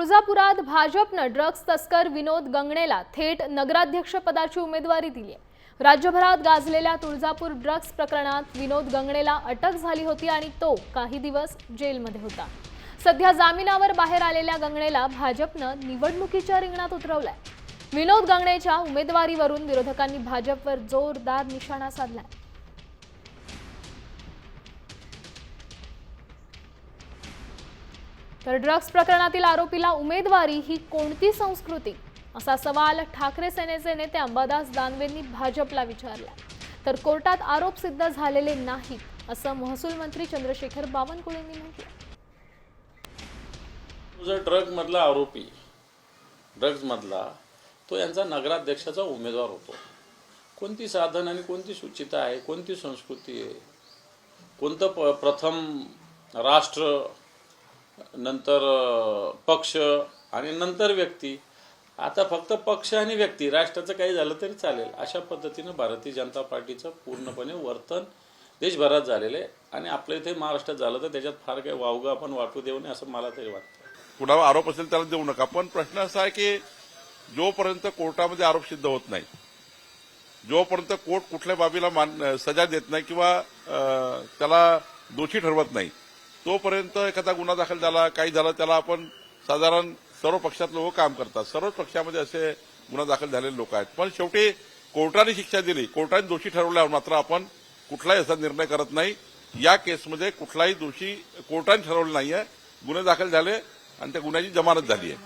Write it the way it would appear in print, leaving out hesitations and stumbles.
तुळजापुरात भाजपनं ड्रग्ज तस्कर विनोद गंगणेला थेट नगराध्यक्षपदाची उमेदवारी दिली आहे। राज्यभरात गाजलेल्या तुळजापूर ड्रग्ज प्रकरणात विनोद गंगणेला अटक झाली होती आणि तो काही दिवस जेलमध्ये होता। सध्या जामिनावर बाहेर आलेल्या गंगणेला भाजपनं निवडणुकीच्या रिंगणात उतरवलंय। विनोद गंगणेच्या उमेदवारीवरून विरोधकांनी भाजपवर जोरदार निशाणा साधलाय। तर ड्रग्ज प्रकरणातील आरोपीला उमेदवारी ही कोणती संस्कृती, असा सवाल ठाकरे सेनेचे नेते अंबादास दानवेंनी भाजपला विचारला। तर कोर्टात आरोप सिद्ध झालेले नाहीत असं महसूल मंत्री चंद्रशेखर बावनकुळेंनी म्हटलं। जो ड्रग्ज मधला आरोपी ड्रग्ज मधला तो यांचा नगराध्यक्षाचा उमेदवार होतो। कोणती साधन आणि कोणती सूचिता आहे, कोणती संस्कृती आहे, कोणतं प्रथम राष्ट्र, नंतर पक्ष आणि नंतर व्यक्ती। आता फक्त पक्ष आणि व्यक्ती, राष्ट्राचं काही झालं तरी चालेल अशा पद्धतीनं भारतीय जनता पार्टीचं पूर्णपणे वर्तन देशभरात झालेलं आहे आणि आपल्या इथे महाराष्ट्रात झालं तर त्याच्यात फार काही वावगं आपण वाटू देऊ नये असं मला तरी वाटतं। कुणावर आरोप असेल त्याला देऊ नका, पण प्रश्न असा आहे की जोपर्यंत कोर्टामध्ये आरोप सिद्ध होत नाही, जोपर्यंत कोर्ट कुठल्या बाबीला सजा देत नाही किंवा त्याला दोषी ठरवत नाही, तोपर्यंत एखादा गुन्हा दाखल झाला, काही झालं, त्याला आपण साधारण सर्व पक्षात लोक काम करतात, सर्वच पक्षामध्ये असे गुन्हा दाखल झालेले लोक आहेत। पण शेवटी कोर्टाने शिक्षा दिली, कोर्टाने दोषी ठरवल्यावर मात्र आपण कुठलाही असा निर्णय करत नाही। या केसमध्ये कुठलाही दोषी कोर्टाने ठरवलं नाहीये, गुन्हे दाखल झाले आणि त्या गुन्ह्याची जमानत झाली आहे।